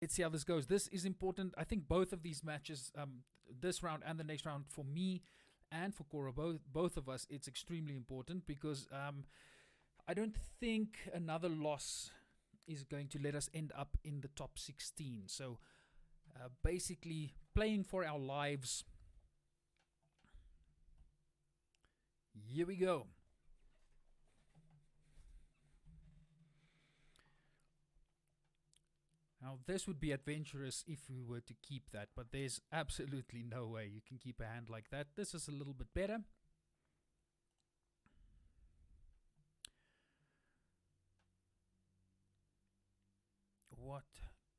let's see how this goes. This is important. I think both of these matches, this round and the next round, for me and for Cora, both of us, it's extremely important because I don't think another loss is going to let us end up in the top 16. So basically playing for our lives. Here we go. Now this would be adventurous if we were to keep that, but there's absolutely no way you can keep a hand like that. This is a little bit better. What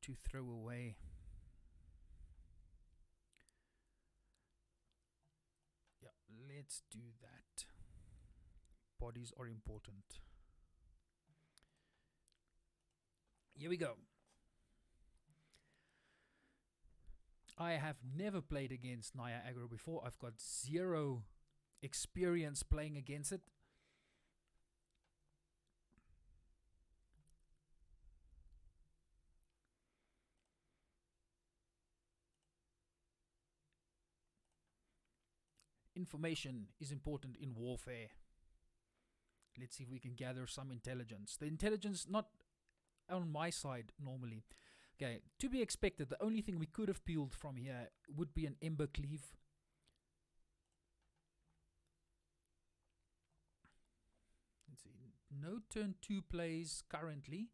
to throw away? Yeah, let's do that. Bodies are important. Here we go. I have never played against Naya Aggro before. I've got zero experience playing against it. Information is important in warfare. Let's see if we can gather some intelligence. The intelligence not on my side normally. Okay, to be expected, the only thing we could have peeled from here would be an Ember Cleave. Let's see, no turn 2 plays currently.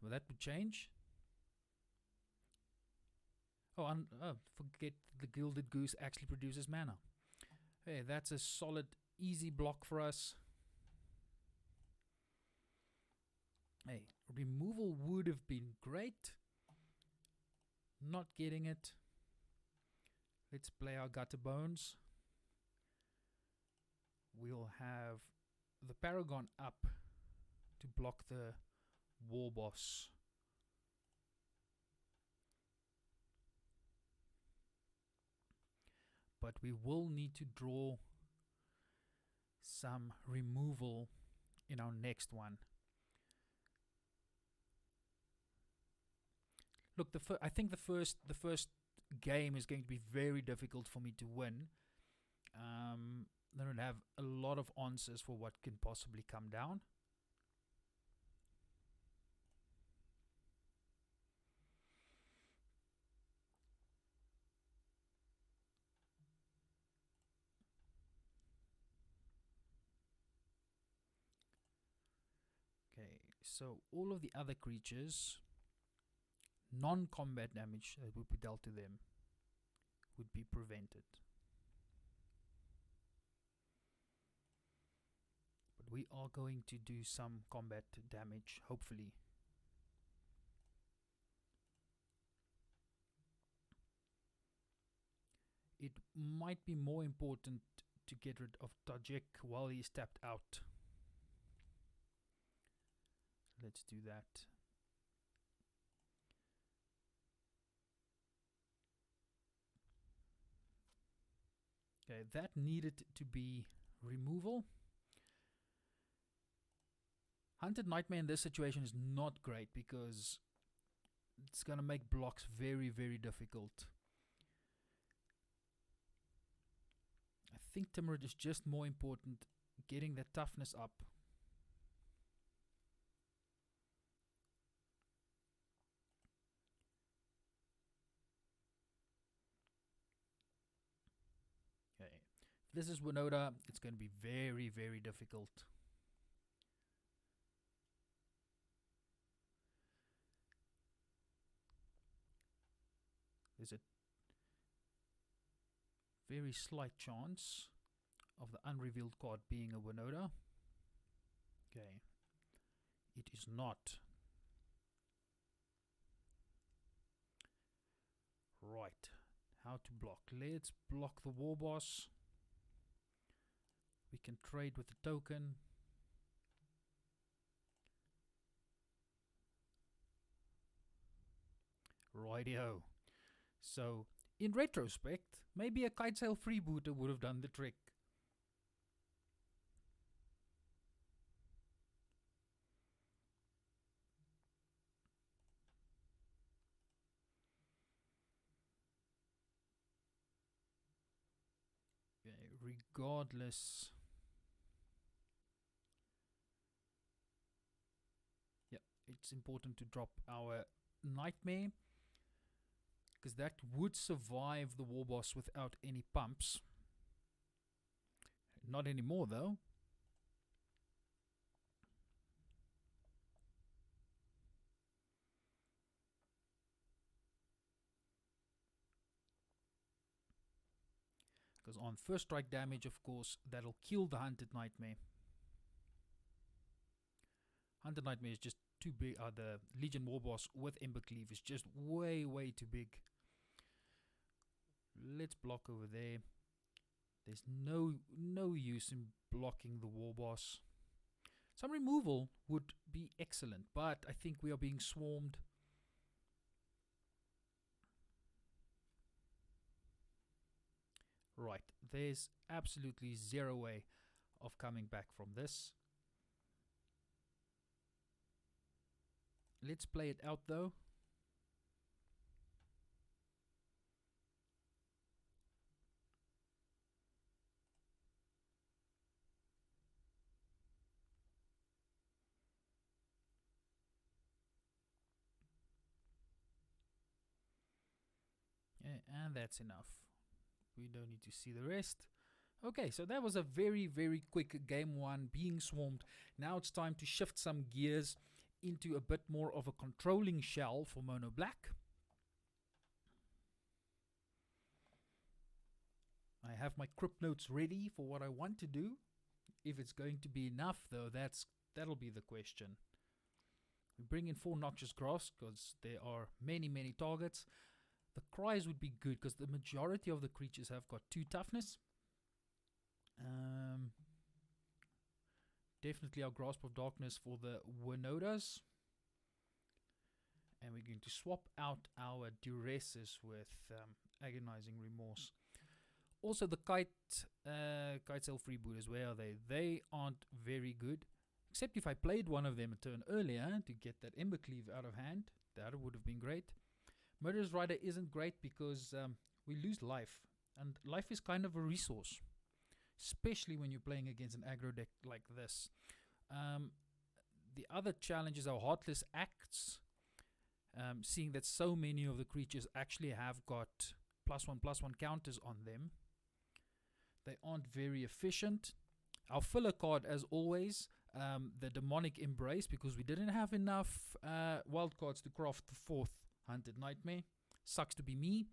Well, that would change. Oh, forget the Gilded Goose actually produces mana. Hey, that's a solid, easy block for us. Hey, removal would have been great. Not getting it. Let's play our Gutter Bones. We'll have the Paragon up to block the War Boss. But we will need to draw some removal in our next one. Look, I think the first game is going to be very difficult for me to win. I don't have a lot of answers for what can possibly come down. Okay, so all of the other creatures, non-combat damage that would be dealt to them would be prevented. But we are going to do some combat damage, hopefully. It might be more important to get rid of Tajik while he's tapped out. Let's do that. Okay, that needed to be removal. Hunted Nightmare in this situation is not great because it's going to make blocks very, very difficult. I think Timrid is just more important, getting the toughness up. Okay, if this is Winota, it's going to be very, very difficult. There's a very slight chance of the unrevealed card being a Winota. Okay, it is not. Right, how to block? Let's block the War Boss. We can trade with the token. Rightio. So, in retrospect, maybe a Kitesail freebooter would have done the trick. regardless. Yeah, it's important to drop our Nightmare, because that would survive the war boss without any pumps. Not anymore though. Because on first strike damage, of course, that'll kill the Hunted Nightmare. Hunted Nightmare is just too big. The Legion war boss with Ember Cleave is just way too big. Let's block over there. There's no use in blocking the war boss. Some removal would be excellent, but I think we are being swarmed. Right, there's absolutely zero way of coming back from this. Let's play it out though. And that's enough. We don't need to see the rest. Okay, so that was a very quick game one, being swarmed. Now it's time to shift some gears into a bit more of a controlling shell for Mono Black. I have my crypt notes ready for what I want to do. If it's going to be enough though, that'll be the question. We bring in 4 Noxious Grass because there are many targets. The cries would be good because the majority of the creatures have got 2 toughness. Definitely our Grasp of Darkness for the Winodas. And we're going to swap out our Duresses with Agonizing Remorse. Also the Kite Cell Freebooters, where are they? They aren't very good. Except if I played one of them a turn earlier to get that Ember Cleave out of hand. That would have been great. Murderous Rider isn't great because we lose life. And life is kind of a resource. Especially when you're playing against an aggro deck like this. The other challenge is our Heartless Acts. Seeing that so many of the creatures actually have got +1/+1 counters on them. They aren't very efficient. Our filler card, as always, the Demonic Embrace, because we didn't have enough wild cards to craft the 4th Hunted Nightmare. Sucks to be me.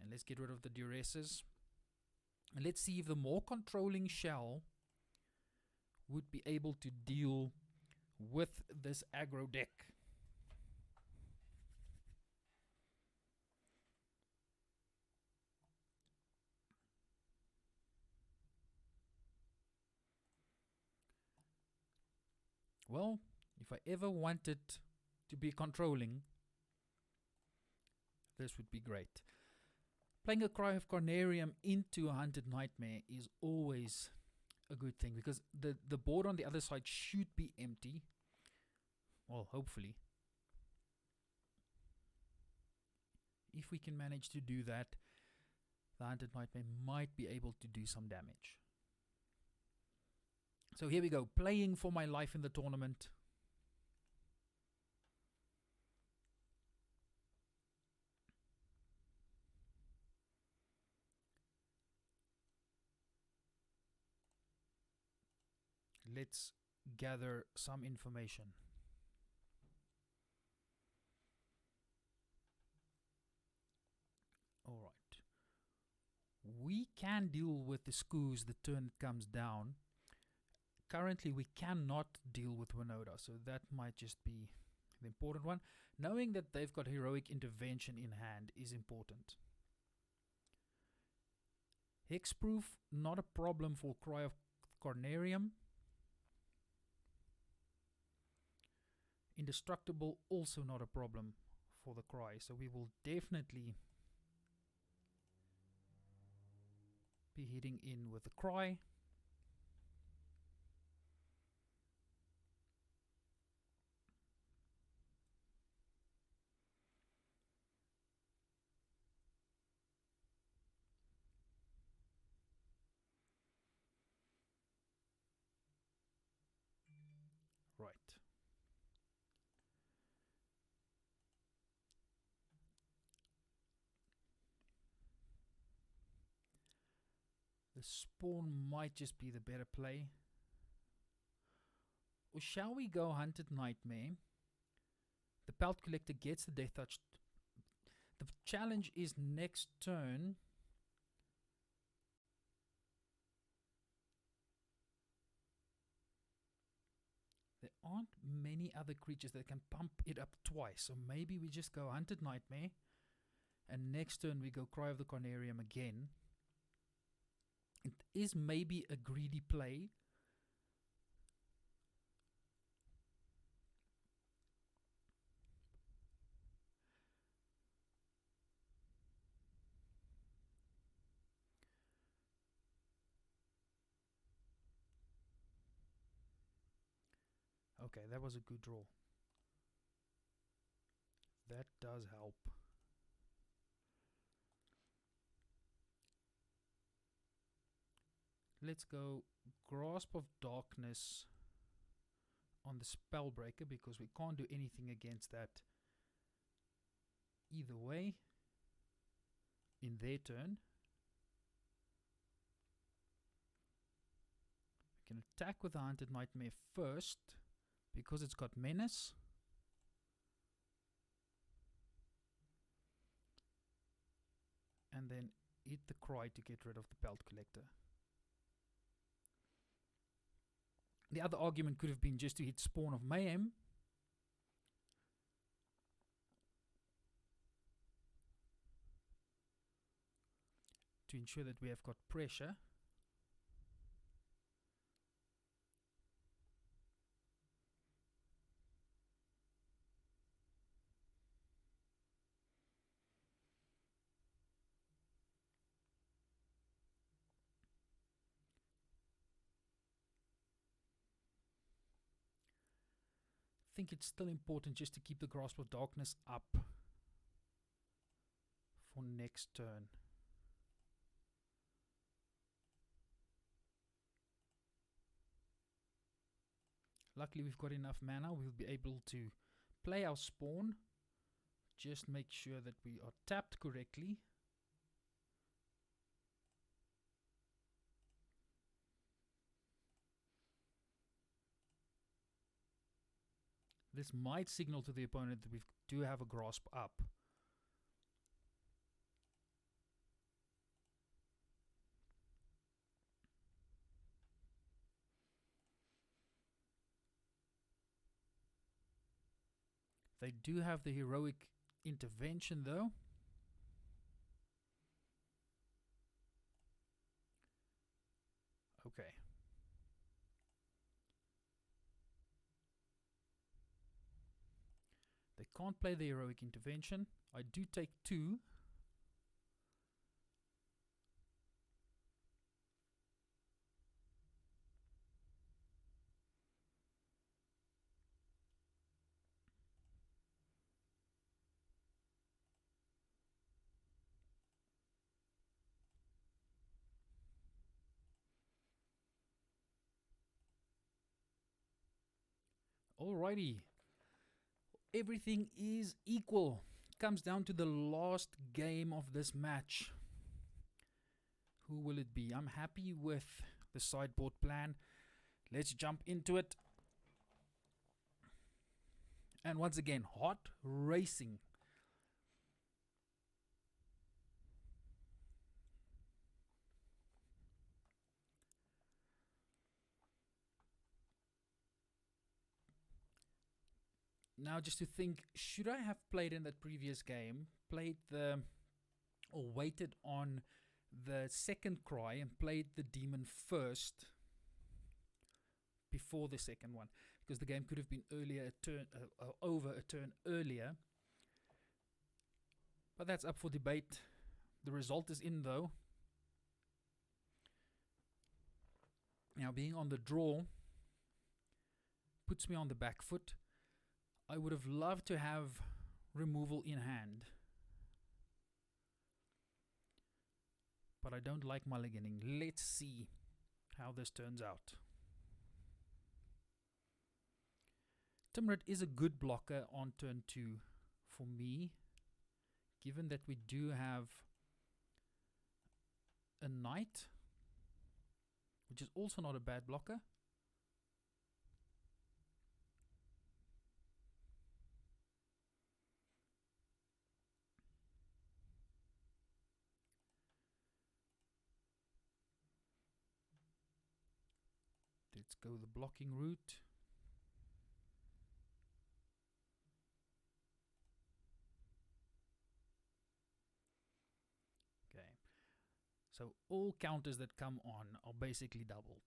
And let's get rid of the Duresses. And let's see if the more controlling shell would be able to deal with this aggro deck. Well, if I ever wanted to be controlling, this would be great. Playing a Cry of Carnarium into a Hunted Nightmare is always a good thing, because the board on the other side should be empty. Well, hopefully. If we can manage to do that, the Hunted Nightmare might be able to do some damage. So here we go, playing for my life in the tournament. Let's gather some information. Alright. We can deal with the Skoos the turn it comes down. Currently we cannot deal with Winoda, so that might just be the important one. Knowing that they've got Heroic Intervention in hand is important. Hexproof, not a problem for Cry of Carnarium. Indestructible, also not a problem for the Cry, so we will definitely be hitting in with the Cry. The spawn might just be the better play. Or shall we go Hunted Nightmare? The Pelt Collector gets the Death Touch. The challenge is next turn. There aren't many other creatures that can pump it up twice. So maybe we just go Hunted Nightmare. And next turn we go Cry of the Carnarium again. It is maybe a greedy play. Okay, that was a good draw. That does help. Let's go Grasp of Darkness on the Spellbreaker because we can't do anything against that either way in their turn. We can attack with the Hunted Nightmare first because it's got Menace. And then hit the Cry to get rid of the Pelt Collector. The other argument could have been just to hit Spawn of Mayhem. To ensure that we have got pressure. I think it's still important just to keep the Grasp of Darkness up for next turn. Luckily we've got enough mana, we'll be able to play our spawn. Just make sure that we are tapped correctly. This might signal to the opponent that we do have a Grasp up. They do have the Heroic Intervention though. Okay. They can't play the Heroic Intervention. I do take 2. Alrighty. Everything is equal. It comes down to the last game of this match. Who will it be? I'm happy with the sideboard plan. Let's jump into it. And once again, hot racing. Now just to think, should I have played in that previous game, or waited on the second Cry and played the demon first before the second one? Because the game could have been over a turn earlier. But that's up for debate. The result is in though. Now being on the draw puts me on the back foot. I would have loved to have removal in hand. But I don't like mulliganing. Let's see how this turns out. Timrid is a good blocker on turn 2 for me. Given that we do have a knight. which is also not a bad blocker. Let's go the blocking route. Okay. So all counters that come on are basically doubled.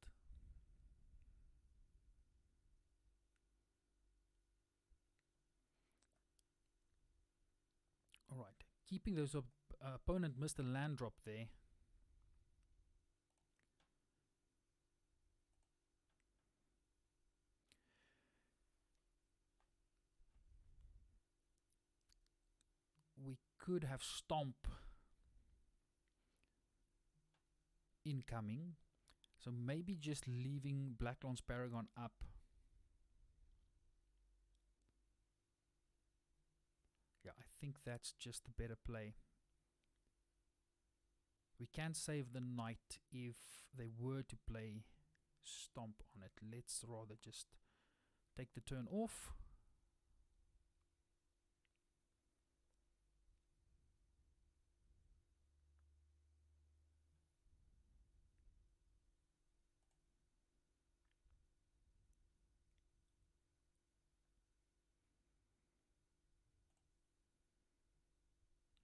Alright. Keeping those up, opponent missed a land drop there. We could have stomp incoming. So maybe just leaving Blacklands Paragon up. Yeah, I think that's just the better play. We can save the knight if they were to play stomp on it. Let's rather just take the turn off.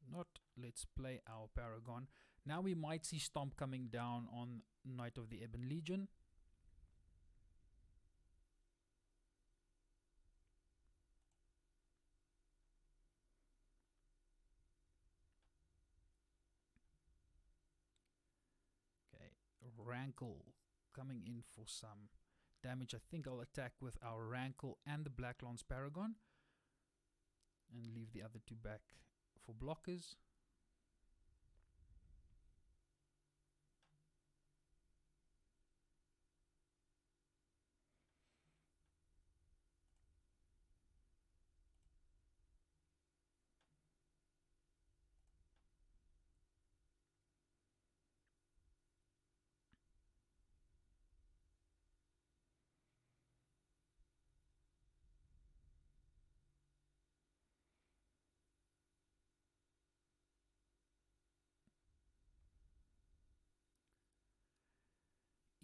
Not, let's play our Paragon. Now we might see stomp coming down on Knight of the Ebon Legion. Okay, Rankle coming in for some damage. I think I'll attack with our Rankle and the Blacklands Paragon and leave the other two back for blockers.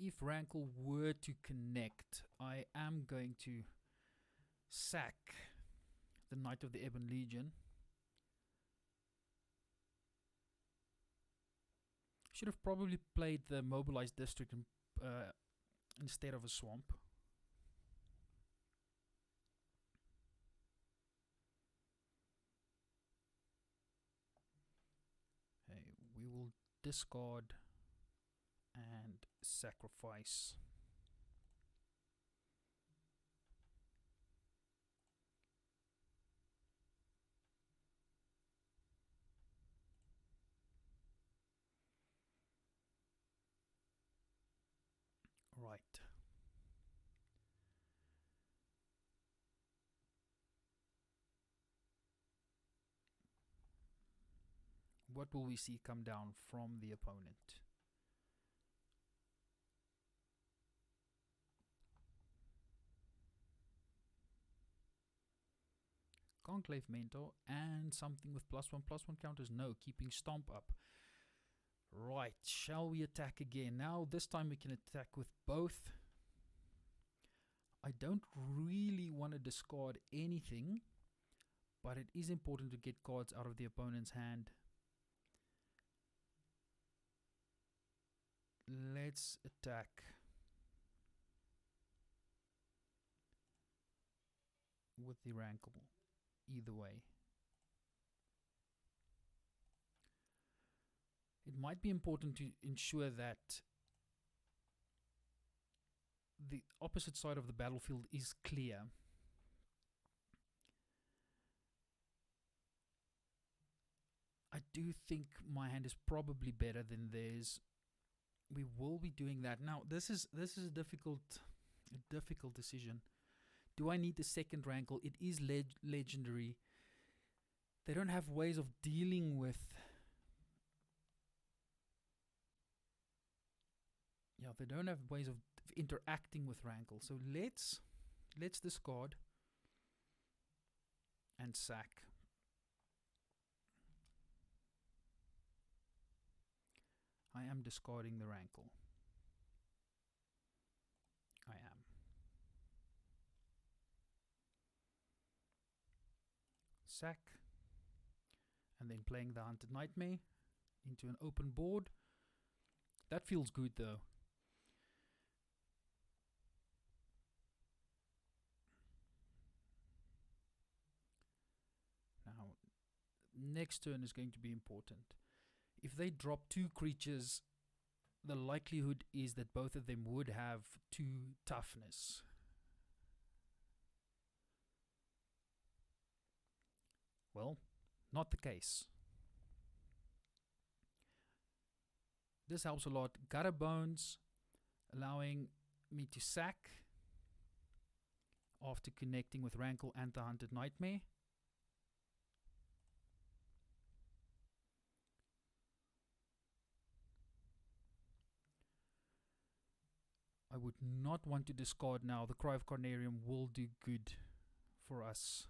If Rankle were to connect, I am going to sack the Knight of the Ebon Legion. Should have probably played the Mobilized District instead of a Swamp. Okay, we will discard and sacrifice. Right. What will we see come down from the opponent? Conclave Mentor and something with +1/+1 counters. No, keeping Stomp up. Right, shall we attack again? Now, this time we can attack with both. I don't really want to discard anything, but it is important to get cards out of the opponent's hand. Let's attack. With the Rankle, either way. It might be important to ensure that the opposite side of the battlefield is clear. I do think my hand is probably better than theirs. We will be doing that. Now, this is a difficult decision. Do I need the second Rankle? It is legendary. They don't have ways of dealing with... Yeah, they don't have ways of interacting with Rankle. So let's discard and sack. I am discarding the Rankle. I am. Sack. And then playing the Hunted Nightmare into an open board. That feels good though. Now, next turn is going to be important. If they drop 2 creatures, the likelihood is that both of them would have 2 toughness. Well, not the case. This helps a lot. Gutter Bones, allowing me to sack after connecting with Rankle and the Hunted Nightmare. I would not want to discard now. The Cry of Carnarium will do good for us.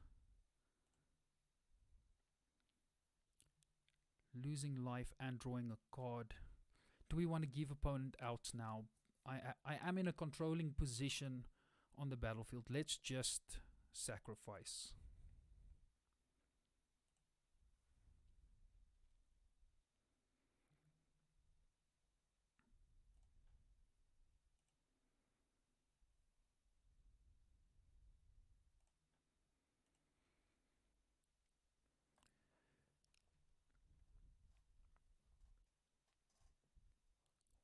Losing life and drawing a card. Do we want to give opponent outs now? I am in a controlling position on the battlefield. Let's just sacrifice.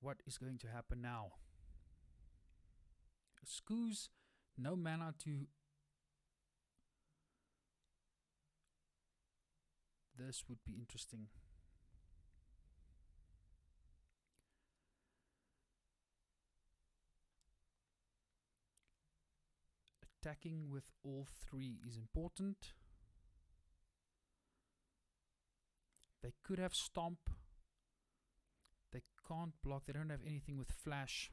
What is going to happen now? Scoos, no mana to... This would be interesting. Attacking with all 3 is important. They could have Stomp. They can't block. They don't have anything with Flash.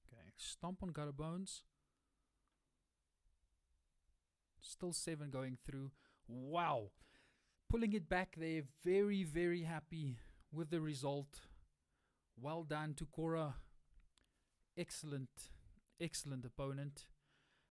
Okay, Stomp on Gutter Bones. Still 7 going through. Wow. Pulling it back there. Very, very happy with the result. Well done to Cora. Excellent, excellent opponent.